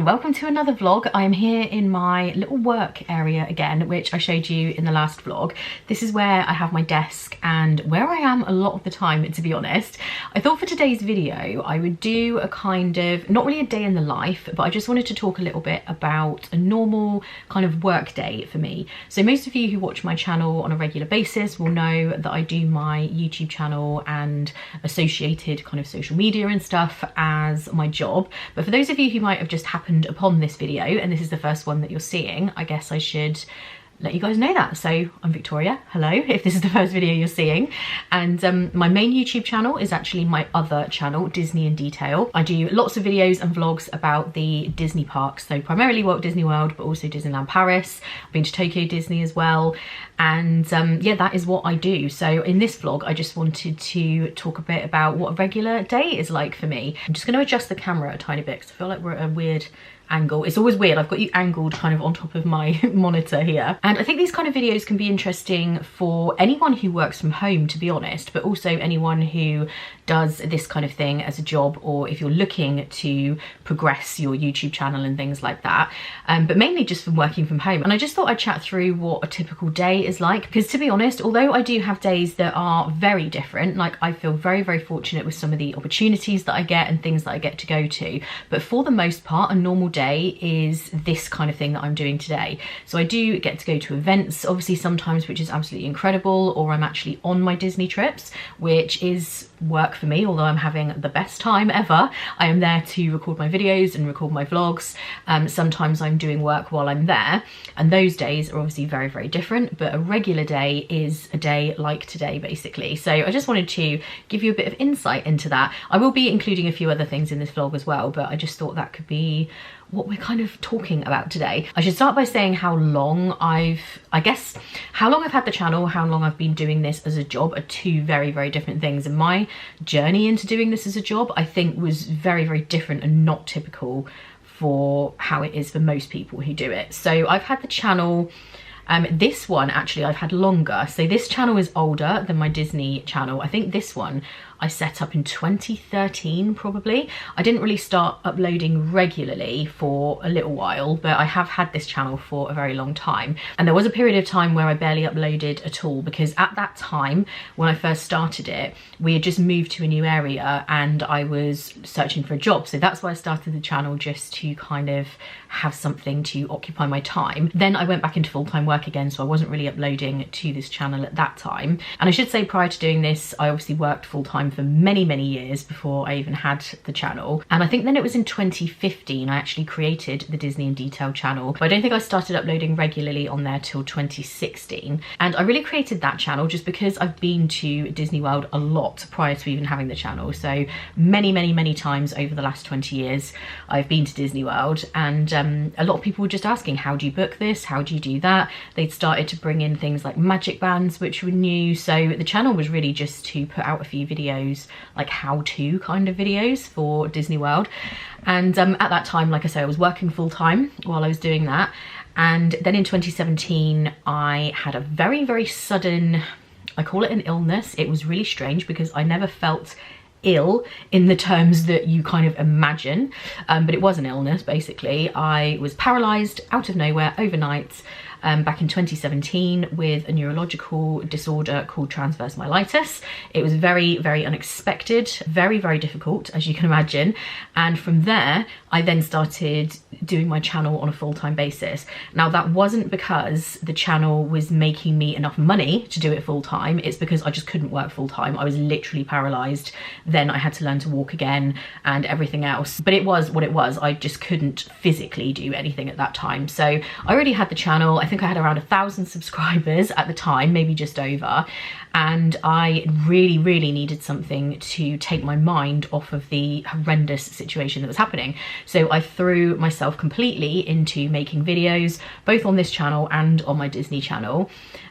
everyone, welcome to another vlog. I am here in my little work area again, which I showed you in the last vlog. This is where I have my desk and where I am a lot of the time, to be honest. I thought for today's video I would do a kind of, not really a day in the life, but I just wanted to talk a little bit about a normal kind of work day for me. So most of you who watch my channel on a regular basis will know that I do my YouTube channel and associated kind of social media and stuff as my job. But for those of you who might have just happened upon this video and this is the first one that you're seeing, I guess I should let you guys know that. So I'm Victoria, hello, if this is the first video you're seeing. And my main YouTube channel is actually my other channel, Disney in Detail. I do lots of videos and vlogs about the Disney parks, so primarily Walt Disney World, but also Disneyland Paris. I've been to Tokyo Disney as well. And yeah, that is what I do. So in this vlog, I just wanted to talk a bit about what a regular day is like for me. I'm just going to adjust the camera a tiny bit because I feel like we're at a weird angle. It's always weird, I've got you angled kind of on top of my monitor here. And I think these kind of videos can be interesting for anyone who works from home, to be honest, but also anyone who does this kind of thing as a job, or if you're looking to progress your YouTube channel and things like that, but mainly just from working from home. And I just thought I'd chat through what a typical day is like, because to be honest, although I do have days that are very different, like I feel very, very fortunate with some of the opportunities that I get and things that I get to go to, but for the most part, a normal day is this kind of thing that I'm doing today. So I do get to go to events, obviously sometimes, which is absolutely incredible, or I'm actually on my Disney trips, which is work for me, although I'm having the best time ever. I am there to record my videos and record my vlogs. Sometimes I'm doing work while I'm there, and those days are obviously very, very different, but a regular day is a day like today, basically. So I just wanted to give you a bit of insight into that. I will be including a few other things in this vlog as well, but I just thought that could be what we're kind of talking about today. I should start by saying how long how long I've had the channel, how long I've been doing this as a job are two very, very different things. And my journey into doing this as a job, I think, was very, very different and not typical for how it is for most people who do it. So I've had the channel, this one actually I've had longer. So this channel is older than my Disney channel. I think this one I set up in 2013 probably. I didn't really start uploading regularly for a little while, but I have had this channel for a very long time. And there was a period of time where I barely uploaded at all, because at that time when I first started it, we had just moved to a new area and I was searching for a job. So that's why I started the channel, just to kind of have something to occupy my time. Then I went back into full-time work again, so I wasn't really uploading to this channel at that time. And I should say, prior to doing this, I obviously worked full-time for many, many years before I even had the channel. And I think then it was in 2015 I actually created the Disney in Detail channel, but I don't think I started uploading regularly on there till 2016. And I really created that channel just because I've been to Disney World a lot prior to even having the channel. So many, many, many times over the last 20 years I've been to Disney World, and a lot of people were just asking, how do you book this, how do you do that? They'd started to bring in things like magic bands, which were new. So the channel was really just to put out a few videos, like how-to kind of videos for Disney World. And at that time, like I say, I was working full-time while I was doing that. And then in 2017 I had a very, very sudden, I call it an illness. It was really strange because I never felt ill in the terms that you kind of imagine, but it was an illness. Basically, I was paralyzed out of nowhere overnight back in 2017 with a neurological disorder called transverse myelitis. It was very, very unexpected, very, very difficult, as you can imagine. And from there, I then started doing my channel on a full-time basis. Now, that wasn't because the channel was making me enough money to do it full-time. It's because I just couldn't work full-time. I was literally paralyzed. Then I had to learn to walk again and everything else. But it was what it was. I just couldn't physically do anything at that time. So I already had the channel. I think I had around 1,000 subscribers at the time, maybe just over. And I really, really needed something to take my mind off of the horrendous situation that was happening. So I threw myself completely into making videos, both on this channel and on my Disney channel.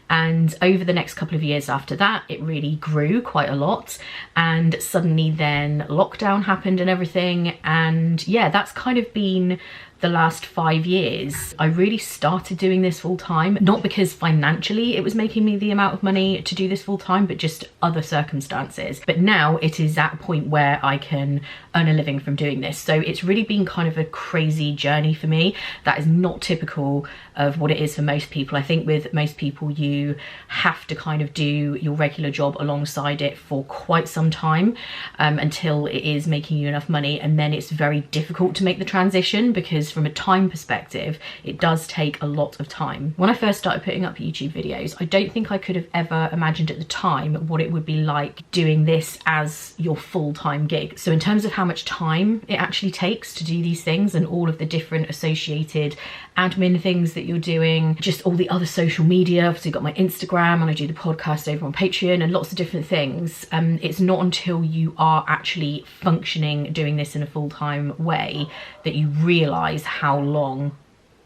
And over the next couple of years after that, it really grew quite a lot. And suddenly then lockdown happened and everything. And yeah, that's kind of been the last 5 years, I really started doing this full time, not because financially it was making me the amount of money to do this full time, but just other circumstances. But now it is at a point where I can earn a living from doing this. So it's really been kind of a crazy journey for me. That is not typical of what it is for most people. I think with most people, you have to kind of do your regular job alongside it for quite some time until it is making you enough money. And then it's very difficult to make the transition because from a time perspective, it does take a lot of time. When I first started putting up YouTube videos, I don't think I could have ever imagined at the time what it would be like doing this as your full-time gig. So in terms of how much time it actually takes to do these things and all of the different associated admin things that you're doing, just all the other social media. Obviously you've got my Instagram and I do the podcast over on Patreon and lots of different things. It's not until you are actually functioning doing this in a full-time way that you realise how long.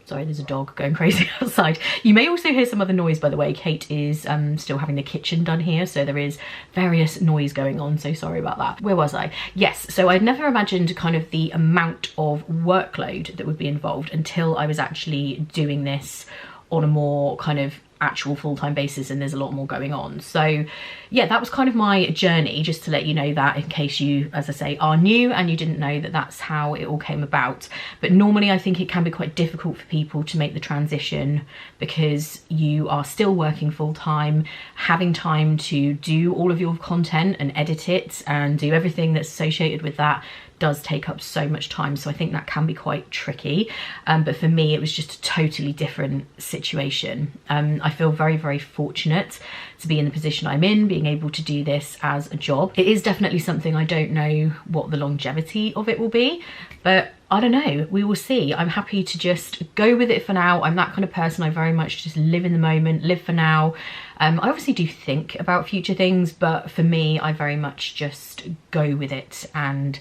Sorry, there's a dog going crazy outside. You may also hear some other noise, by the way. Kate is still having the kitchen done here, so there is various noise going on, so sorry about that. Where was I? Yes, so I'd never imagined kind of the amount of workload that would be involved until I was actually doing this on a more kind of actual full-time basis, and there's a lot more going on. So yeah, that was kind of my journey, just to let you know that in case you, as I say, are new and you didn't know that that's how it all came about. But normally I think it can be quite difficult for people to make the transition because you are still working full-time, having time to do all of your content and edit it and do everything that's associated with that does take up so much time. So I think that can be quite tricky. But for me, it was just a totally different situation. I feel very, very fortunate to be in the position I'm in, being able to do this as a job. It is definitely something I don't know what the longevity of it will be, but I don't know, we will see. I'm happy to just go with it for now. I'm that kind of person. I very much just live in the moment, live for now. I obviously do think about future things, but for me, I very much just go with it and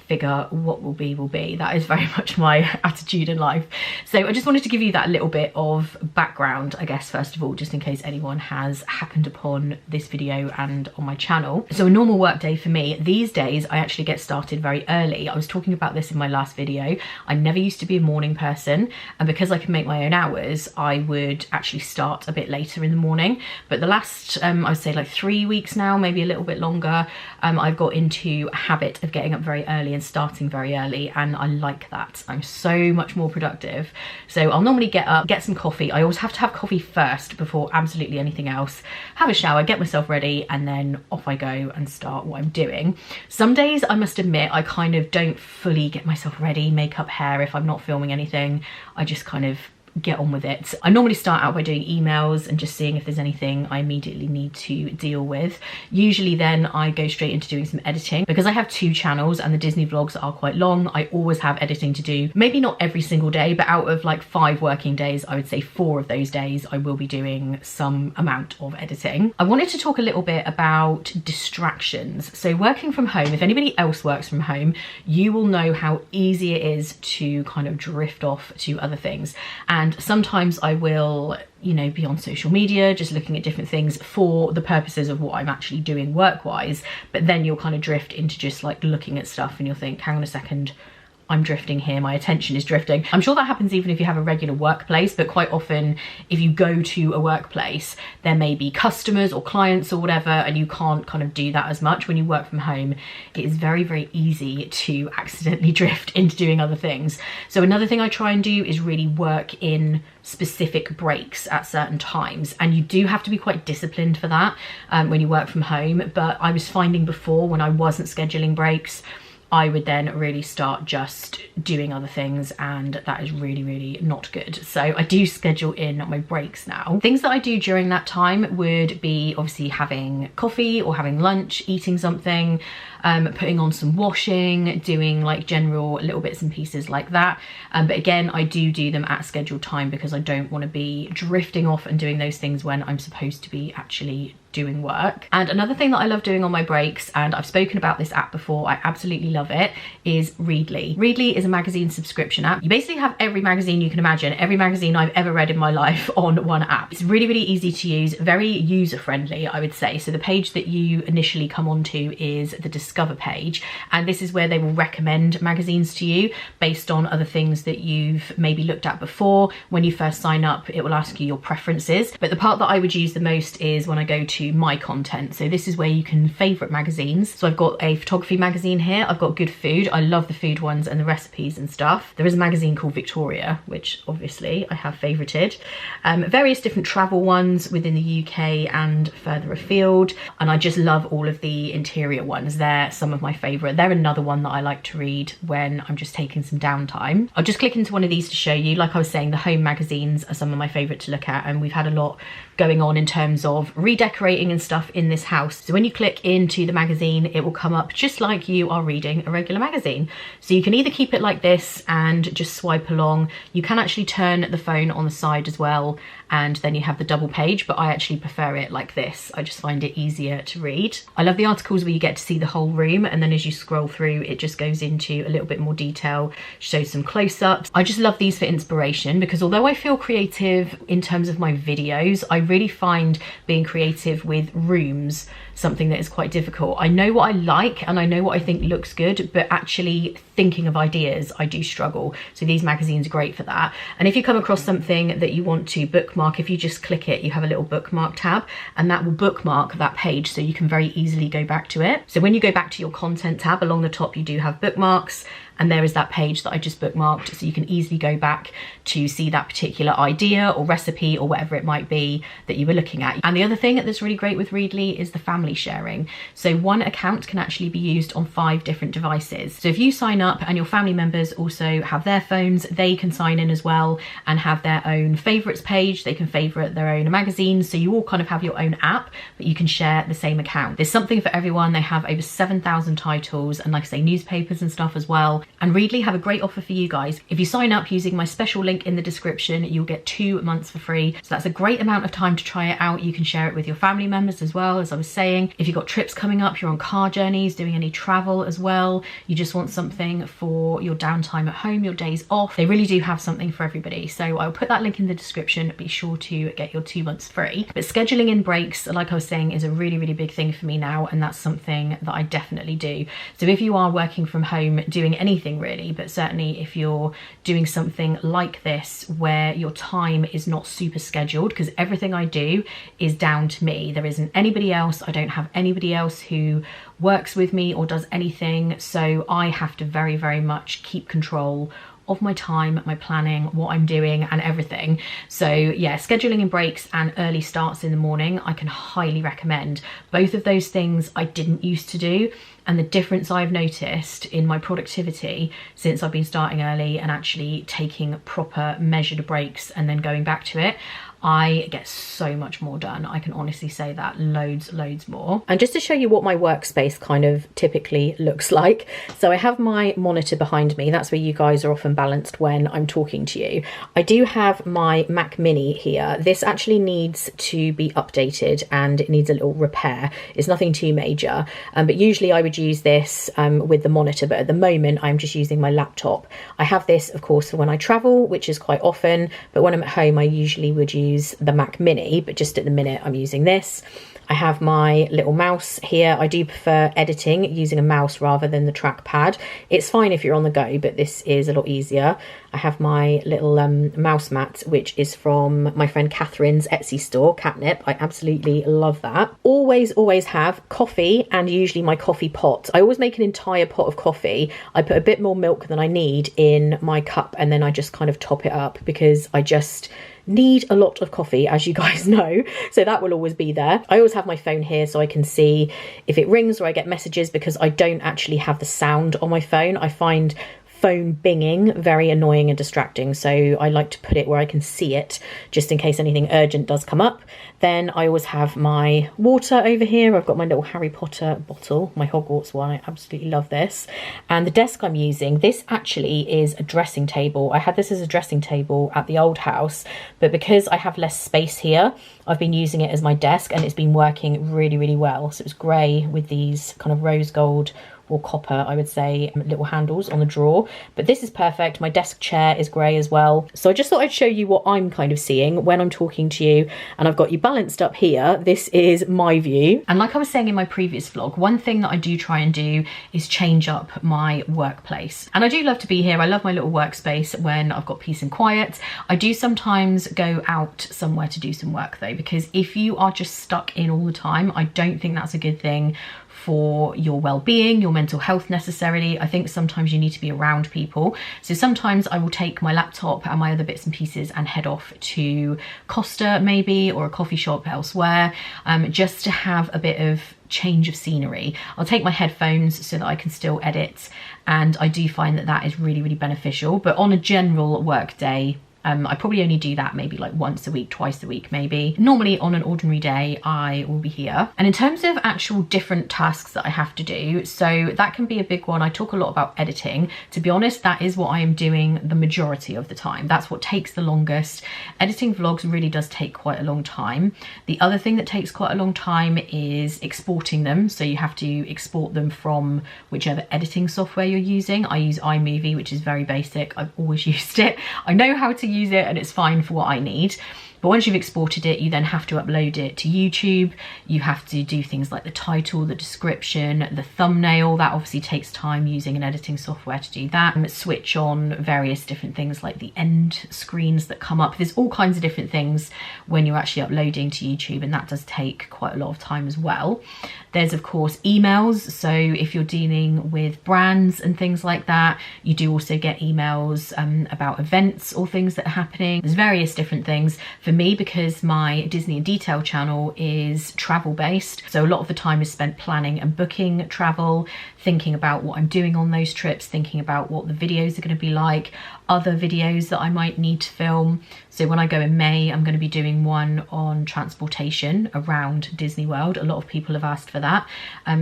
figure what will be will be. That is very much my attitude in life. So I just wanted to give you that little bit of background, I guess, first of all, just in case anyone has happened upon this video and on my channel. So a normal work day for me these days, I actually get started very early. I was talking about this in my last video. I never used to be a morning person, and because I can make my own hours, I would actually start a bit later in the morning. But the last, I would say like 3 weeks now, maybe a little bit longer, I've got into a habit of getting up very early and starting very early, and I like that. I'm so much more productive. So I'll normally get up, get some coffee. I always have to have coffee first before absolutely anything else. Have a shower, get myself ready, and then off I go and start what I'm doing. Some days, I must admit, I kind of don't fully get myself ready, makeup, hair. If I'm not filming anything, I just kind of get on with it. I normally start out by doing emails and just seeing if there's anything I immediately need to deal with. Usually then I go straight into doing some editing. Because I have 2 channels and the Disney vlogs are quite long, I always have editing to do. Maybe not every single day, but out of like 5 working days, I would say 4 of those days I will be doing some amount of editing. I wanted to talk a little bit about distractions. So working from home, if anybody else works from home, you will know how easy it is to kind of drift off to other things. And sometimes I will, you know, be on social media, just looking at different things for the purposes of what I'm actually doing work-wise. But then you'll kind of drift into just like looking at stuff and you'll think, hang on a second, I'm drifting here, my attention is drifting. I'm sure that happens even if you have a regular workplace, but quite often if you go to a workplace, there may be customers or clients or whatever, and you can't kind of do that as much. When you work from home, it is very, very easy to accidentally drift into doing other things. So another thing I try and do is really work in specific breaks at certain times, and you do have to be quite disciplined for that when you work from home. But I was finding before, when I wasn't scheduling breaks, I would then really start just doing other things, and that is really, really not good. So I do schedule in my breaks now. Things that I do during that time would be obviously having coffee or having lunch, eating something, putting on some washing, doing like general little bits and pieces like that. But again, I do them at scheduled time because I don't want to be drifting off and doing those things when I'm supposed to be actually doing work. And another thing that I love doing on my breaks, and I've spoken about this app before, I absolutely love it, is Readly. Readly is a magazine subscription app. You basically have every magazine you can imagine, every magazine I've ever read in my life on one app. It's really, really easy to use, very user-friendly, I would say. So the page that you initially come onto is the Discover page, and this is where they will recommend magazines to you based on other things that you've maybe looked at before. When you first sign up, it will ask you your preferences. But the part that I would use the most is when I go to my content. So this is where you can favorite magazines. So I've got a photography magazine here. I've got Good Food. I love the food ones and the recipes and stuff. There is a magazine called Victoria, which obviously I have favorited. Various different travel ones within the UK and further afield. And I just love all of the interior ones. They're some of my favorite. They're another one that I like to read when I'm just taking some downtime. I'll just click into one of these to show you. Like I was saying, the home magazines are some of my favorite to look at, and we've had a lot going on in terms of redecorating and stuff in this house. So when you click into the magazine, it will come up just like you are reading a regular magazine. So you can either keep it like this and just swipe along. You can actually turn the phone on the side as well, and then you have the double page, but I actually prefer it like this. I just find it easier to read. I love the articles where you get to see the whole room, and then as you scroll through, it just goes into a little bit more detail, shows some close-ups. I just love these for inspiration, because although I feel creative in terms of my videos, I really find being creative with rooms something that is quite difficult. I know what I like and I know what I think looks good, but actually thinking of ideas, I do struggle. So these magazines are great for that. And if you come across something that you want to bookmark, if you just click it, you have a little bookmark tab, and that will bookmark that page so you can very easily go back to it. So when you go back to your content tab, along the top you do have bookmarks, and there is that page that I just bookmarked, so you can easily go back to see that particular idea or recipe or whatever it might be that you were looking at. And the other thing that's really great with Readly is the family sharing. So one account can actually be used on 5 different devices. So if you sign up and your family members also have their phones, they can sign in as well and have their own favorites page. They can favorite their own magazines. So you all kind of have your own app, but you can share the same account. There's something for everyone. They have over 7,000 titles and, like I say, newspapers and stuff as well. And Readly have a great offer for you guys. If you sign up using my special link in the description, you'll get 2 months for free. So that's a great amount of time to try it out. You can share it with your family members as well, as I was saying. If you've got trips coming up, you're on car journeys, doing any travel as well, you just want something for your downtime at home, your days off, they really do have something for everybody. So I'll put that link in the description. Be sure to get your 2 months free. But scheduling in breaks, like I was saying, is a really, really big thing for me now, and that's something that I definitely do. So if you are working from home doing anything really, but certainly if you're doing something like this where your time is not super scheduled, because everything I do is down to me. There isn't anybody else. I don't have anybody else who works with me or does anything. So I have to very, very much keep control of my time, my planning, what I'm doing and everything. So yeah, scheduling in breaks and early starts in the morning, I can highly recommend. Both of those things I didn't used to do, and the difference I've noticed in my productivity since I've been starting early and actually taking proper measured breaks and then going back to it, I get so much more done. I can honestly say that, loads more. And just to show you what my workspace kind of typically looks like. So I have my monitor behind me. That's where you guys are often balanced when I'm talking to you. I do have my Mac Mini here. This actually needs to be updated and it needs a little repair. It's nothing too major, but usually I would use this with the monitor, but at the moment I'm just using my laptop. I have this, of course, for when I travel, which is quite often, but when I'm at home I usually would use the Mac Mini, but just at the minute I'm using this. I have my little mouse here. I do prefer editing using a mouse rather than the trackpad. It's fine if you're on the go, but this is a lot easier. I have my little mouse mat, which is from my friend Catherine's Etsy store, Catnip. I absolutely love that. Always have coffee, and usually my coffee pot. I always make an entire pot of coffee. I put a bit more milk than I need in my cup, and then I just kind of top it up because I just need a lot of coffee, as you guys know, so that will always be there. I always have my phone here so I can see if it rings or I get messages, because I don't actually have the sound on my phone. I find phone binging very annoying and distracting, so I like to put it where I can see it just in case anything urgent does come up. Then I always have my water over here. I've got my little Harry Potter bottle, my Hogwarts one. I absolutely love this. And the desk I'm using, this actually is a dressing table. I had this as a dressing table at the old house, but because I have less space here, I've been using it as my desk and it's been working really, really well. So it's grey with these kind of rose gold or copper, I would say, little handles on the drawer. But this is perfect. My desk chair is grey as well. So I just thought I'd show you what I'm kind of seeing when I'm talking to you. And I've got you balanced up here. This is my view. And like I was saying in my previous vlog, one thing that I do try and do is change up my workplace. And I do love to be here. I love my little workspace when I've got peace and quiet. I do sometimes go out somewhere to do some work though, because if you are just stuck in all the time, I don't think that's a good thing for your well-being, your mental health necessarily. I think sometimes you need to be around people. So sometimes I will take my laptop and my other bits and pieces and head off to Costa maybe, or a coffee shop elsewhere, just to have a bit of change of scenery. I'll take my headphones so that I can still edit, and I do find that that is really, really beneficial. But on a general work day, I probably only do that maybe like once a week, twice a week maybe. Normally on an ordinary day, I will be here. And in terms of actual different tasks that I have to do, so that can be a big one. I talk a lot about editing. To be honest, that is what I am doing the majority of the time. That's what takes the longest. Editing vlogs really does take quite a long time. The other thing that takes quite a long time is exporting them. So you have to export them from whichever editing software you're using. I use iMovie, which is very basic. I've always used it. I know how to use it and it's fine for what I need. But once you've exported it, you then have to upload it to YouTube. You have to do things like the title, the description, the thumbnail. That obviously takes time using an editing software to do that. And switch on various different things like the end screens that come up. There's all kinds of different things when you're actually uploading to YouTube, and that does take quite a lot of time as well. There's of course emails. So if you're dealing with brands and things like that, you do also get emails about events or things that are happening. There's various different things. For me, because my Disney in Detail channel is travel based, so a lot of the time is spent planning and booking travel, thinking about what I'm doing on those trips, thinking about what the videos are going to be like, other videos that I might need to film. So when I go in May, I'm going to be doing one on transportation around Disney World. A lot of people have asked for that.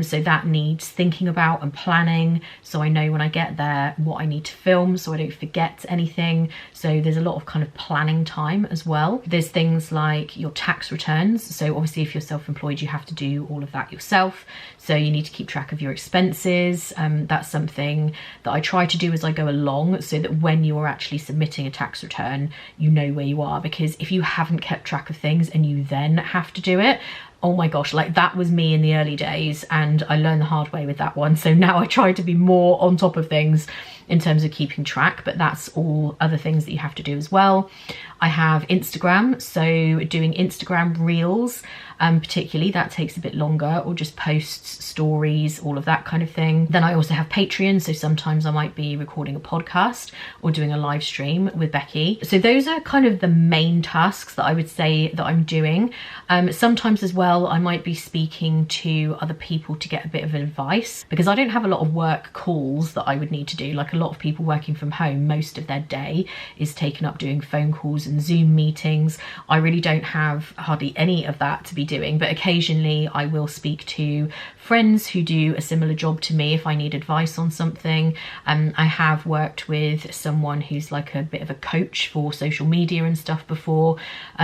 So that needs thinking about and planning, so I know when I get there what I need to film so I don't forget anything. So there's a lot of kind of planning time as well. There's things like your tax returns. So obviously if you're self-employed, you have to do all of that yourself. So you need to keep track of your expenses. That's something that I try to do as I go along, so that when you're actually submitting a tax return, you know where you are. Because if you haven't kept track of things and you then have to do it, oh my gosh, like that was me in the early days, and I learned the hard way with that one. So now I try to be more on top of things in terms of keeping track, but that's all other things that you have to do as well. I have Instagram, so doing Instagram reels, particularly, that takes a bit longer, or just posts, stories, all of that kind of thing. Then I also have Patreon, so sometimes I might be recording a podcast or doing a live stream with Becky. So those are kind of the main tasks that I would say that I'm doing. Sometimes as well, I might be speaking to other people to get a bit of advice, because I don't have a lot of work calls that I would need to do. Like a lot of people working from home, most of their day is taken up doing phone calls and Zoom meetings. I really don't have hardly any of that to be doing, but occasionally I will speak to friends who do a similar job to me if I need advice on something. I have worked with someone who's like a bit of a coach for social media and stuff before,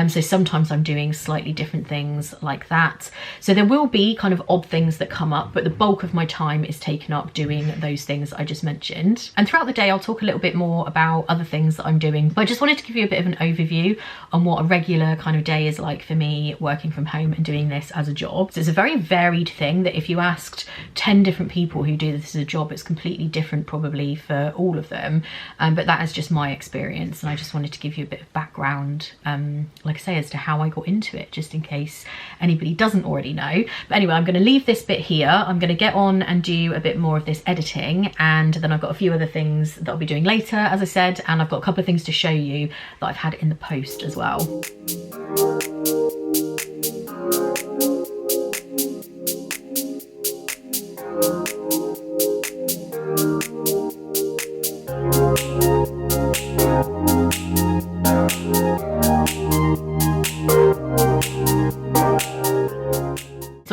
so sometimes I'm doing slightly different things like that. So there will be kind of odd things that come up, but the bulk of my time is taken up doing those things I just mentioned. And throughout the day I'll talk a little bit more about other things that I'm doing, but I just wanted to give you a bit of an overview on what a regular kind of day is like for me working from home and doing this as a job. So it's a very varied thing that if you asked 10 different people who do this as a job, it's completely different probably for all of them, but that is just my experience, and I just wanted to give you a bit of background, like I say, as to how I got into it, just in case anybody doesn't already know. But anyway, I'm going to leave this bit here. I'm going to get on and do a bit more of this editing, and then I've got a few other things that I'll be doing later, as I said, and I've got a couple of things to show you that I've had in the post as well.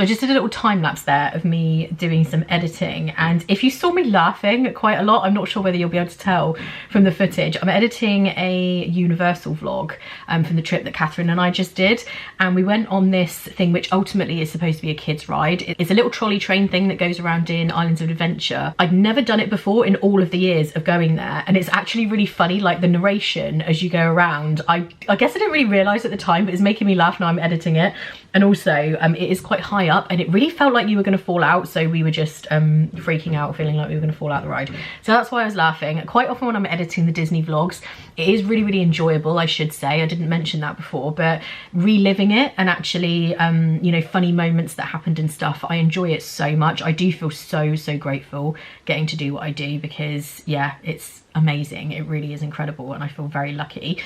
So I just did a little time lapse there of me doing some editing, and if you saw me laughing quite a lot, I'm not sure whether you'll be able to tell from the footage. I'm editing a Universal vlog from the trip that Catherine and I just did, and we went on this thing which ultimately is supposed to be a kids ride. It's a little trolley train thing that goes around in Islands of Adventure. I'd never done it before in all of the years of going there, and it's actually really funny, like the narration as you go around. I guess I didn't really realise at the time, but it's making me laugh now I'm editing it. And also it is quite high up, and it really felt like you were going to fall out, so we were just freaking out, feeling like we were going to fall out the ride. So that's why I was laughing. Quite often when I'm editing the Disney vlogs, it is really, really enjoyable, I should say. I didn't mention that before, but reliving it and actually you know, funny moments that happened and stuff, I enjoy it so much. I do feel so grateful getting to do what I do, because yeah, it's amazing. It really is incredible, and I feel very lucky.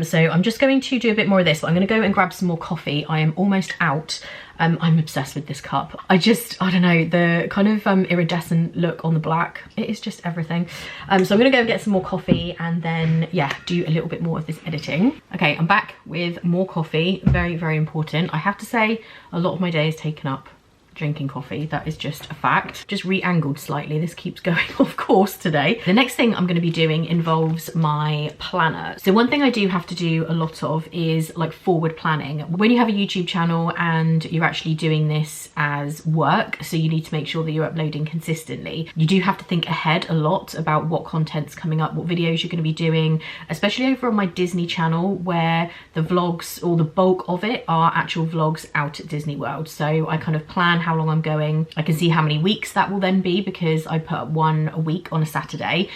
So I'm just going to do a bit more of this, but I'm going to go and grab some more coffee. I am almost out. I'm obsessed with this cup. I don't know, the kind of iridescent look on the black, it is just everything. So I'm gonna go and get some more coffee, and then yeah, do a little bit more of this editing. Okay, I'm back with more coffee. Very important. I have to say, a lot of my day is taken up drinking coffee. That is just a fact. Just re-angled slightly, this keeps going off course today. The next thing I'm going to be doing involves my planner. So one thing I do have to do a lot of is like forward planning. When you have a YouTube channel and you're actually doing this as work, so you need to make sure that you're uploading consistently, you do have to think ahead a lot about what content's coming up, what videos you're going to be doing, especially over on my Disney channel, where the vlogs, or the bulk of it, are actual vlogs out at Disney World. So I kind of plan how long I'm going. I can see how many weeks that will then be, because I put up one a week on a Saturday.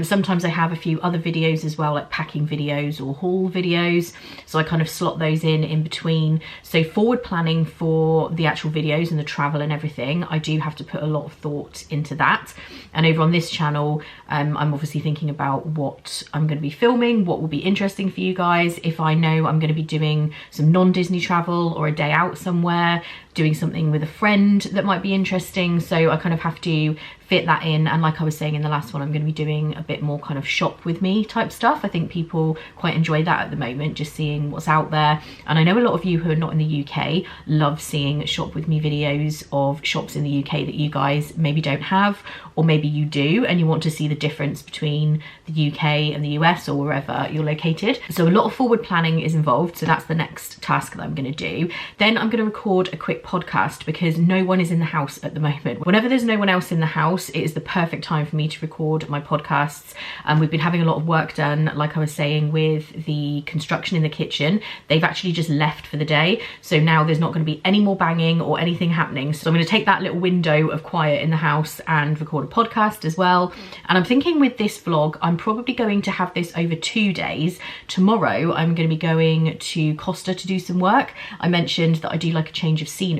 Sometimes I have a few other videos as well, like packing videos or haul videos, so I kind of slot those in between. So forward planning for the actual videos and the travel and everything, I do have to put a lot of thought into that. And over on this channel, I'm obviously thinking about what I'm going to be filming, what will be interesting for you guys. If I know I'm going to be doing some non-Disney travel or a day out somewhere, doing something with a friend that might be interesting, so I kind of have to fit that in. And like I was saying in the last one, I'm going to be doing a bit more kind of shop with me type stuff. I think people quite enjoy that at the moment, just seeing what's out there. And I know a lot of you who are not in the UK love seeing shop with me videos of shops in the UK that you guys maybe don't have, or maybe you do and you want to see the difference between the UK and the US or wherever you're located. So a lot of forward planning is involved, so that's the next task that I'm going to do. Then I'm going to record a quick podcast, because no one is in the house at the moment. Whenever there's no one else in the house, it is the perfect time for me to record my podcasts. We've been having a lot of work done, like I was saying, with the construction in the kitchen. They've actually just left for the day, so now there's not going to be any more banging or anything happening. So I'm going to take that little window of quiet in the house and record a podcast as well. And I'm thinking with this vlog, I'm probably going to have this over 2 days. Tomorrow I'm going to be going to Costa to do some work. I mentioned that I do like a change of scenery,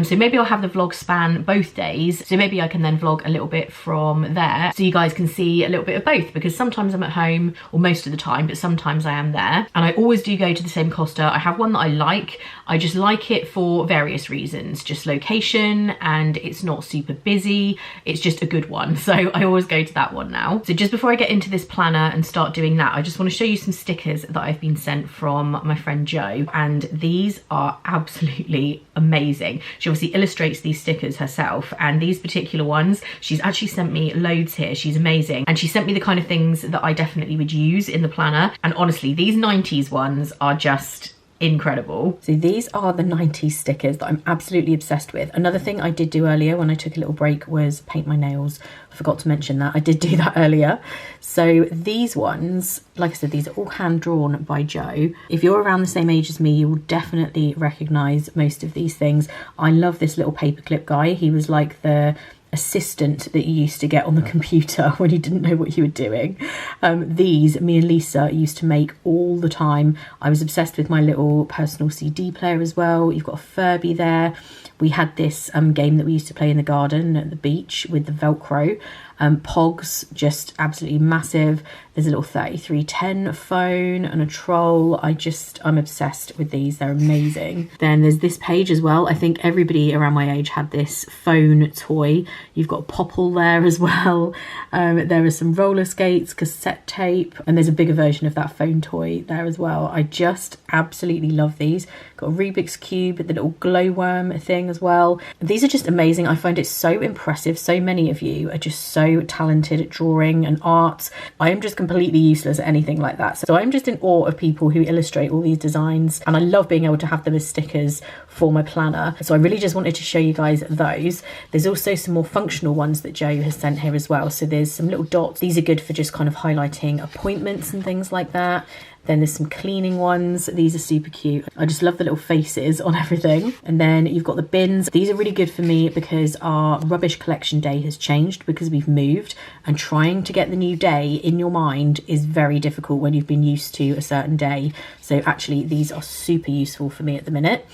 so maybe I'll have the vlog span both days, so maybe I can then vlog a little bit from there, so you guys can see a little bit of both, because sometimes I'm at home, or most of the time, but sometimes I am there. And I always do go to the same Costa. I have one that I like. I just like it for various reasons, just location, and it's not super busy, it's just a good one, so I always go to that one now. So just before I get into this planner and start doing that, I just want to show you some stickers that I've been sent from my friend Jo, and these are absolutely amazing. She obviously illustrates these stickers herself, and these particular ones, she's actually sent me loads here. She's amazing, and she sent me the kind of things that I definitely would use in the planner. And honestly, these 90s ones are just incredible. So these are the 90s stickers that I'm absolutely obsessed with. Another thing I did do earlier when I took a little break was paint my nails. I forgot to mention that. I did do that earlier. So these ones, like I said, these are all hand drawn by Jo. If you're around the same age as me, you will definitely recognize most of these things. I love this little paperclip guy. He was like the assistant that you used to get on the computer when you didn't know what you were doing. These, me and Lisa used to make all the time. I was obsessed with my little personal CD player as well. You've got a Furby there. We had this game that we used to play in the garden at the beach with the Velcro. Pogs, just absolutely massive. There's a little 3310 phone and a troll. I'm obsessed with these. They're amazing. Then there's this page as well. I think everybody around my age had this phone toy. You've got Popple there as well. There are some roller skates, cassette tape, and there's a bigger version of that phone toy there as well. I just absolutely love these. Got a Rubik's Cube, the little glowworm thing as well. These are just amazing. I find it so impressive. So many of you are just so talented at drawing and art. I am just completely useless at anything like that. So I'm just in awe of people who illustrate all these designs, and I love being able to have them as stickers for my planner. So I really just wanted to show you guys those. There's also some more functional ones that Joe has sent here as well. So there's some little dots. These are good for just kind of highlighting appointments and things like that. Then there's some cleaning ones. These are super cute. I just love the little faces on everything. And then you've got the bins. These are really good for me because our rubbish collection day has changed because we've moved, and trying to get the new day in your mind is very difficult when you've been used to a certain day. So actually these are super useful for me at the minute.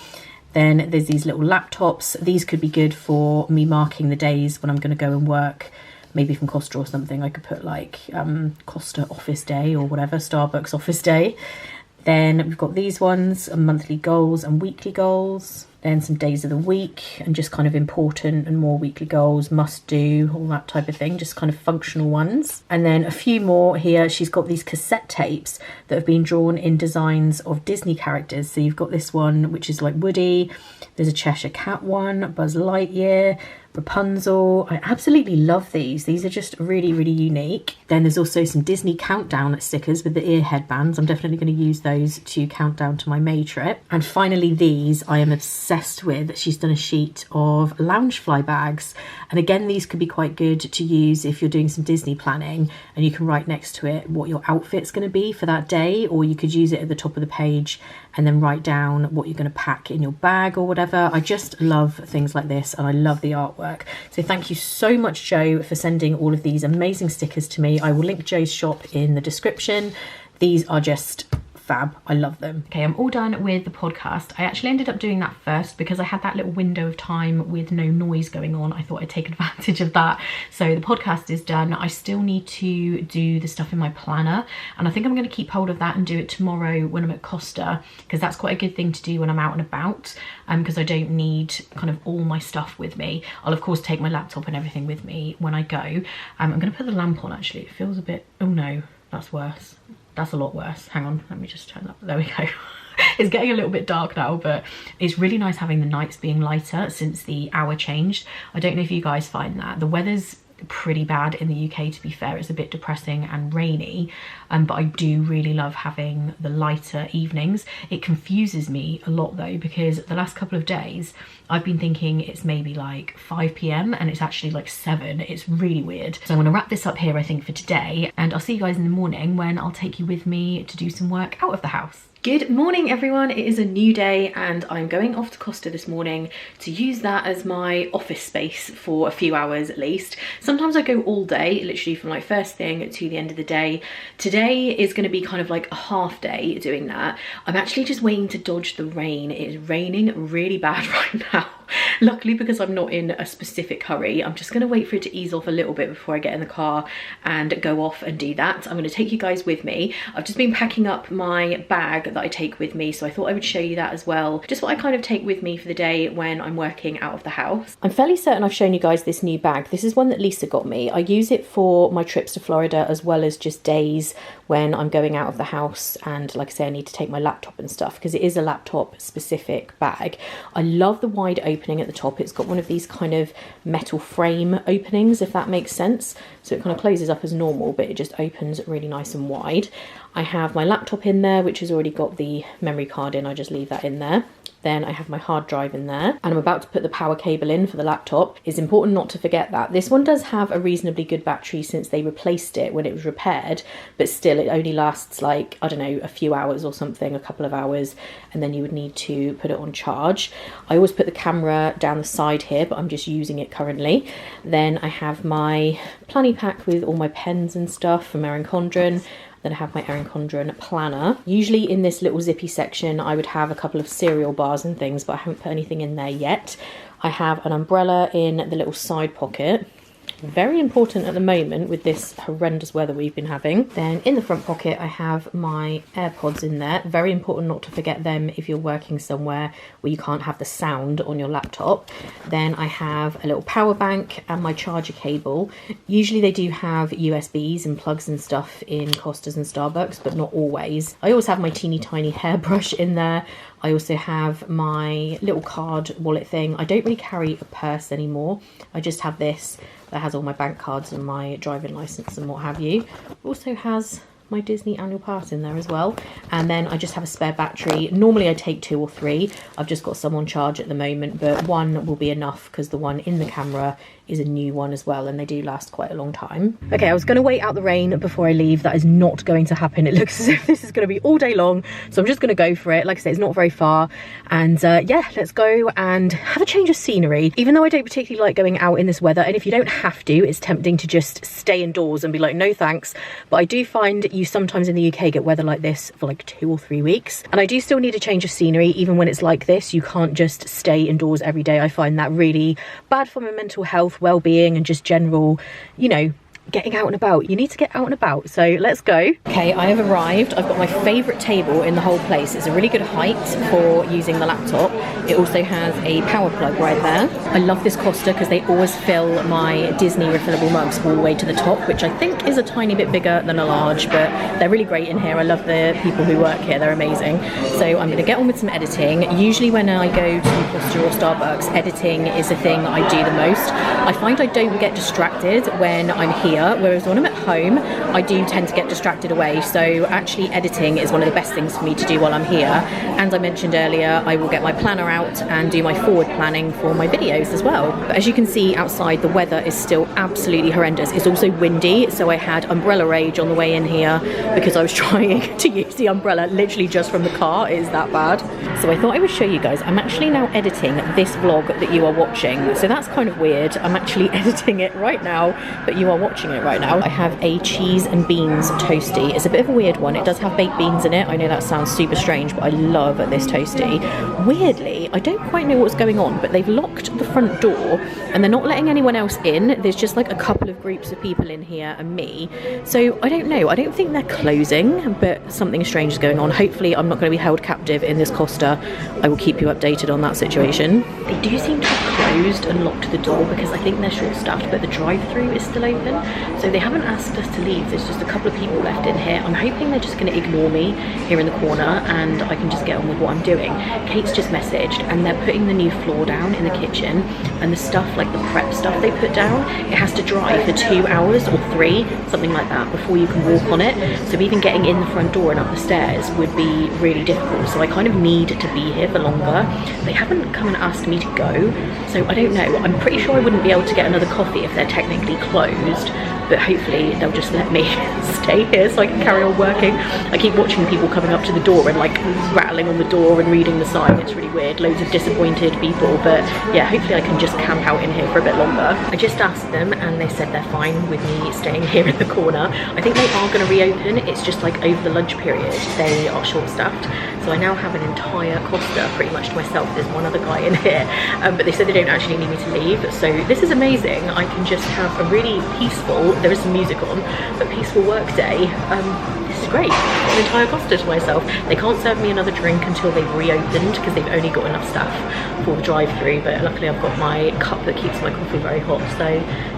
Then there's these little laptops. These could be good for me marking the days when I'm going to go and work, maybe from Costa or something. I could put like Costa office day or whatever, Starbucks office day. Then we've got these ones, monthly goals and weekly goals. Then some days of the week and just kind of important and more weekly goals, must do, all that type of thing, just kind of functional ones. And then a few more here. She's got these cassette tapes that have been drawn in designs of Disney characters. So you've got this one, which is like Woody. There's a Cheshire Cat one, Buzz Lightyear, Rapunzel. I absolutely love these. These are just really, really unique. Then there's also some Disney countdown stickers with the ear headbands. I'm definitely going to use those to count down to my May trip. And finally, these I am obsessed with. She's done a sheet of Loungefly bags. And again, these could be quite good to use if you're doing some Disney planning, and you can write next to it what your outfit's going to be for that day, or you could use it at the top of the page and then write down what you're going to pack in your bag or whatever. I just love things like this, and I love the artwork. So thank you so much, Joe, for sending all of these amazing stickers to me. I will link Joe's shop in the description. These are just fab. I love them. Okay, I'm all done with the podcast. I actually ended up doing that first because I had that little window of time with no noise going on. I thought I'd take advantage of that. So the podcast is done. I still need to do the stuff in my planner, and I think I'm going to keep hold of that and do it tomorrow when I'm at Costa, because that's quite a good thing to do when I'm out and about, because I don't need kind of all my stuff with me. I'll of course take my laptop and everything with me when I go. I'm going to put the lamp on. Actually, it feels a bit, oh no, that's worse. That's a lot worse. Hang on, let me just turn that. There we go. It's getting a little bit dark now, but it's really nice having the nights being lighter since the hour changed. I don't know if you guys find that. The weather's pretty bad in the UK, to be fair. It's a bit depressing and rainy, but I do really love having the lighter evenings. It confuses me a lot though, because the last couple of days I've been thinking it's maybe like 5 p.m. and it's actually like 7. It's really weird. So I'm going to wrap this up here, I think, for today, and I'll see you guys in the morning when I'll take you with me to do some work out of the house. Good morning, everyone. It is a new day and I'm going off to Costa this morning to use that as my office space for a few hours at least. Sometimes I go all day, literally from like first thing to the end of the day. Today is going to be kind of like a half day doing that. I'm actually just waiting to dodge the rain. It is raining really bad right now. Luckily, because I'm not in a specific hurry, I'm just going to wait for it to ease off a little bit before I get in the car and go off and do that. I'm going to take you guys with me. I've just been packing up my bag that I take with me, so I thought I would show you that as well. Just what I kind of take with me for the day when I'm working out of the house. I'm fairly certain I've shown you guys this new bag. This is one that Lisa got me. I use it for my trips to Florida as well as just days when I'm going out of the house, and like I say, I need to take my laptop and stuff because it is a laptop specific bag. I love the wide opening at the top. It's got one of these kind of metal frame openings, if that makes sense. So it kind of closes up as normal, but it just opens really nice and wide. I have my laptop in there, which has already got the memory card in. I just leave that in there. Then I have my hard drive in there, and I'm about to put the power cable in for the laptop. It's important not to forget that. This one does have a reasonably good battery since they replaced it when it was repaired, but still it only lasts like, I don't know, a few hours or something, a couple of hours, and then you would need to put it on charge. I always put the camera down the side here, but I'm just using it currently. Then I have my planning pack with all my pens and stuff from Erin Condren. Then I have my Erin Condren planner. Usually in this little zippy section, I would have a couple of cereal bars and things, but I haven't put anything in there yet. I have an umbrella in the little side pocket. Very important at the moment with this horrendous weather we've been having. Then in the front pocket I have my AirPods in there. Very important not to forget them if you're working somewhere where you can't have the sound on your laptop. Then I have a little power bank and my charger cable. Usually they do have USBs and plugs and stuff in Costas and Starbucks, but not always. I always have my teeny tiny hairbrush in there. I also have my little card wallet thing. I don't really carry a purse anymore. I just have this that has all my bank cards and my driving license and what have you. Also has my Disney annual pass in there as well. And then I just have a spare battery. Normally I take 2 or 3. I've just got some on charge at the moment, but 1 will be enough because the one in the camera is a new one as well, and they do last quite a long time. Okay, I was going to wait out the rain before I leave. That is not going to happen. It looks as if this is going to be all day long, so I'm just going to go for it. Like I say, it's not very far, and yeah, let's go and have a change of scenery. Even though I don't particularly like going out in this weather, and if you don't have to, it's tempting to just stay indoors and be like, no thanks, but I do find you sometimes in the UK get weather like this for like 2 or 3 weeks, and I do still need a change of scenery. Even when it's like this, you can't just stay indoors every day. I find that really bad for my mental health, well-being, and just general, you know, getting out and about. You need to get out and about, so let's go. Okay, I have arrived. I've got my favourite table in the whole place. It's a really good height for using the laptop. It also has a power plug right there. I love this Costa because they always fill my Disney refillable mugs all the way to the top, which I think is a tiny bit bigger than a large, but they're really great in here. I love the people who work here, they're amazing. So I'm going to get on with some editing. Usually when I go to Costa or Starbucks, editing is the thing I do the most. I find I don't get distracted when I'm here, whereas when I'm at home I do tend to get distracted away. So actually editing is one of the best things for me to do while I'm here. And I mentioned earlier, I will get my planner out and do my forward planning for my videos as well. But as you can see outside, the weather is still absolutely horrendous. It's also windy, so I had umbrella rage on the way in here because I was trying to use the umbrella literally just from the car. It is that bad. So I thought I would show you guys. I'm actually now editing this vlog that you are watching, so that's kind of weird. I'm actually editing it right now, but you are watching it right now. I have a cheese and beans toasty. It's a bit of a weird one. It does have baked beans in it. I know that sounds super strange, but I love this toasty. Weirdly, I don't quite know what's going on, but they've locked the front door and they're not letting anyone else in. There's just like a couple of groups of people in here and me. So I don't know. I don't think they're closing, but something strange is going on. Hopefully I'm not going to be held captive in this Costa. I will keep you updated on that situation. They do seem to have closed and locked the door because I think they're short-staffed, but the drive-through is still open. So they haven't asked us to leave. There's just a couple of people left in here. I'm hoping they're just going to ignore me here in the corner and I can just get on with what I'm doing. Kate's just messaged and they're putting the new floor down in the kitchen, and the stuff, like the prep stuff they put down, it has to dry for 2 hours or 3, something like that, before you can walk on it. So even getting in the front door and up the stairs would be really difficult. So I kind of need to be here for longer. They haven't come and asked me to go, so I don't know. I'm pretty sure I wouldn't be able to get another coffee if they're technically closed, but hopefully they'll just let me stay here so I can carry on working. I keep watching people coming up to the door and like rattling on the door and reading the sign. It's really weird. Loads of disappointed people, but yeah, hopefully I can just camp out in here for a bit longer. I just asked them and they said they're fine with me staying here in the corner. I think they are going to reopen. It's just like over the lunch period they are short-staffed, so I now have an entire Costa pretty much to myself. There's one other guy in here, but they said they don't actually need me to leave, so this is amazing. I can just have a really peaceful, there is some music on, but peaceful work day. This is great. An entire Costa to myself. They can't serve me another drink until they've reopened because they've only got enough staff for the drive-through, but luckily I've got my cup that keeps my coffee very hot. So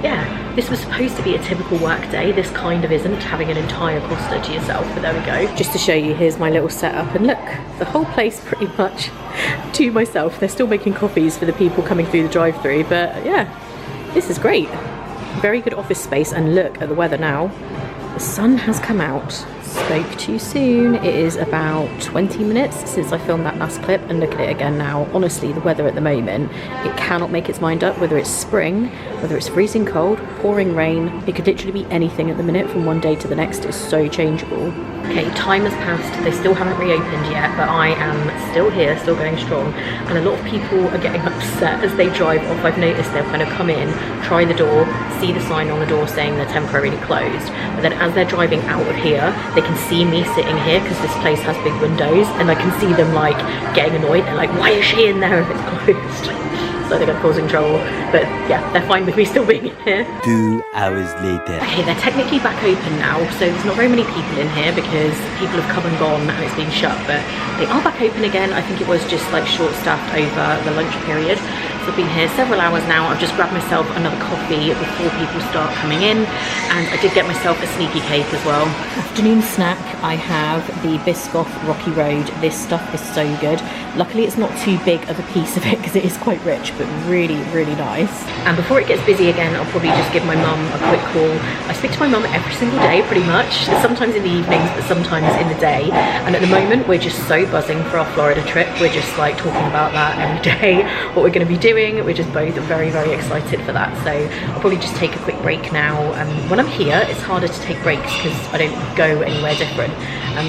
yeah, this was supposed to be a typical work day. This kind of isn't, having an entire Costa to yourself, but there we go. Just to show you, here's my little setup, and look, the whole place pretty much to myself. They're still making coffees for the people coming through the drive-through, but yeah, this is great. Very good office space, and look at the weather now. The sun has come out. Spoke too soon. It is about 20 minutes since I filmed that last clip, and look at it again now. Honestly, the weather at the moment, it cannot make its mind up whether it's spring, whether it's freezing cold, pouring rain. It could literally be anything at the minute from one day to the next. It's so changeable. Okay, time has passed. They still haven't reopened yet, but I am still here, still going strong. And a lot of people are getting upset as they drive off. I've noticed they'll kind of come in, try the door, see the sign on the door saying they're temporarily closed. But then as they're driving out of here, they can see me sitting here because this place has big windows, and I can see them like getting annoyed. They're like, why is she in there if it's closed? so I think I'm causing trouble. But yeah, they're fine with me still being here. 2 hours later. Okay, they're technically back open now, so there's not very many people in here because people have come and gone and it's been shut, but they are back open again. I think it was just like short-staffed over the lunch period. So I've been here several hours now. I've just grabbed myself another coffee before people start coming in, and I did get myself a sneaky cake as well. Afternoon snack, I have the Biscoff Rocky Road. This stuff is so good. Luckily it's not too big of a piece of it because it is quite rich, but really, really nice. And before it gets busy again, I'll probably just give my mum a quick call. I speak to my mum every single day pretty much, sometimes in the evenings, but sometimes in the day. And at the moment we're just so buzzing for our Florida trip. We're just like talking about that every day, what we're going to be doing. We're just both very, very excited for that. So I'll probably just take a quick break now. When I'm here, it's harder to take breaks because I don't go anywhere different.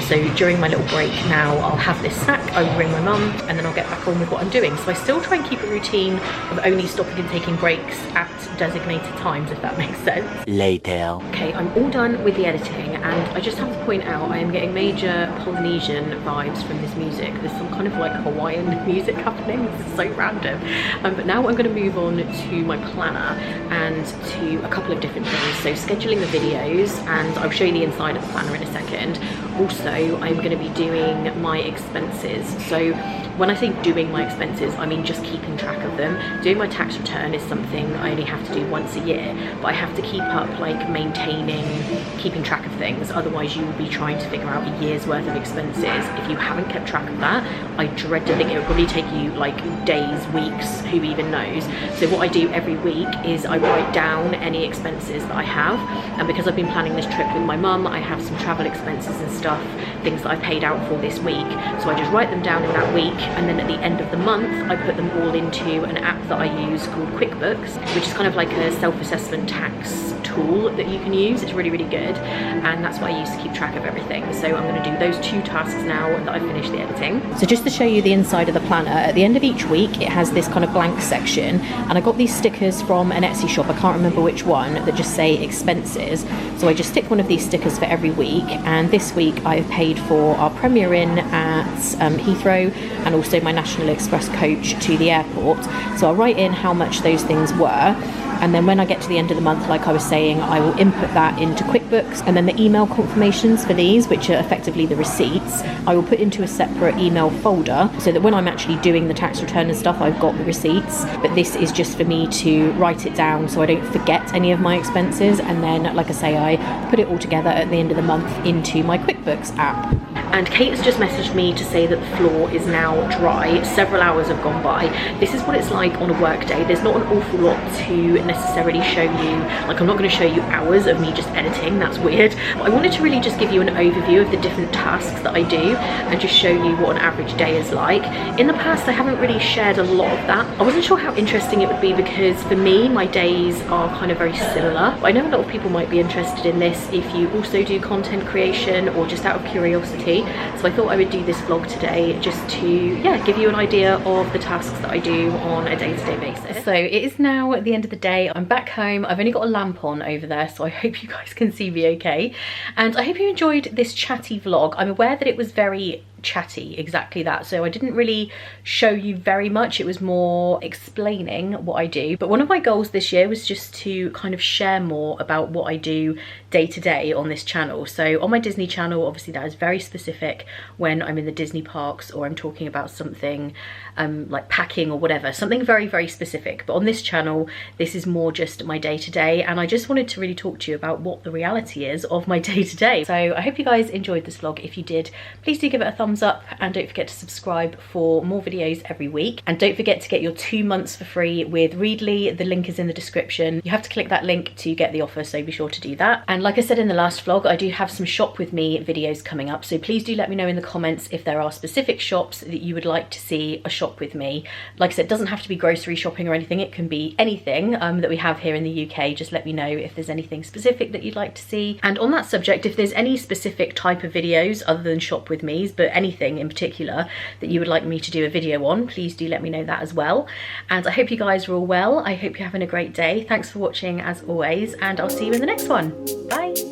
So during my little break now, I'll have this snack, I will ring my mum, and then I'll get back on with what I'm doing. So I still try and keep a routine of only stopping and taking breaks at designated times, if that makes sense. Later. Okay, I'm all done with the editing, and I just have to point out I am getting major Polynesian vibes from this music. There's some kind of like Hawaiian music happening. This is so random. But now I'm going to move on to my planner and to a couple of different things. So scheduling the videos, and I'll show you the inside of the planner in a second. Also, I'm going to be doing my expenses. So when I say doing my expenses, I mean just keeping track of them. Doing my tax return is something I only have to do once a year, but I have to keep up like maintaining, keeping track of things. Otherwise you will be trying to figure out a year's worth of expenses. If you haven't kept track of that, I dread to think it would probably take you like days, weeks, who even knows. So what I do every week is I write down any expenses that I have, and because I've been planning this trip with my mum, I have some travel expenses and stuff, things that I paid out for this week. So I just write them down in that week, and then at the end of the month I put them all into an app that I use called QuickBooks, which is kind of like a self-assessment tax tool that you can use. It's really, really good, and that's what I use to keep track of everything. So I'm going to do those 2 tasks now that I've finished the editing. So just to show you the inside of the planner, at the end of each week it has this kind of blank section, and I got these stickers from an Etsy shop, I can't remember which one, that just say expenses. So I just stick one of these stickers for every week, and this week I've paid for our Premier Inn at Heathrow, and also my National Express coach to the airport. So I'll write in how much those things were, and then when I get to the end of the month, like I was saying, I will input that into QuickBooks, and then the email confirmations for these, which are effectively the receipts, I will put into a separate email folder so that when I'm actually doing the tax return and stuff, I've got the receipts. But this is just for me to write it down so I don't forget any of my expenses, and then, like I say, I put it all together at the end of the month into my QuickBooks app. And Kate has just messaged me to say that the floor is now dry. Several hours have gone by. This is what it's like on a work day. There's not an awful lot to necessarily show you. Like, I'm not going to show you hours of me just editing, that's weird. But I wanted to really just give you an overview of the different tasks that I do and just show you what an average day is like. In the past, I haven't really shared a lot of that. I wasn't sure how interesting it would be because for me, my days are kind of very similar. But I know a lot of people might be interested in this if you also do content creation or just out of curiosity. So I thought I would do this vlog today just to, yeah, give you an idea of the tasks that I do on a day-to-day basis. So it is now at the end of the day. I'm back home. I've only got a lamp on over there, so I hope you guys can see me okay. And I hope you enjoyed this chatty vlog. I'm aware that it was very chatty, exactly that, so I didn't really show you very much. It was more explaining what I do, but one of my goals this year was just to kind of share more about what I do day to day on this channel. So on my Disney channel, obviously that is very specific when I'm in the Disney parks or I'm talking about something like packing or whatever, something very, very specific. But on this channel, this is more just my day to day, and I just wanted to really talk to you about what the reality is of my day to day. So I hope you guys enjoyed this vlog. If you did, please do give it a thumbs up, and don't forget to subscribe for more videos every week. And don't forget to get your 2 months for free with Readly. The link is in the description. You have to click that link to get the offer, so be sure to do that. And like I said in the last vlog, I do have some shop with me videos coming up, so please do let me know in the comments if there are specific shops that you would like to see a shop with me. Like I said, it doesn't have to be grocery shopping or anything. It can be anything that we have here in the UK. Just let me know if there's anything specific that you'd like to see. And on that subject, if there's any specific type of videos other than shop with me's, but anything in particular that you would like me to do a video on, please do let me know that as well. And I hope you guys are all well. I hope you're having a great day. Thanks for watching as always, and I'll see you in the next one. Bye.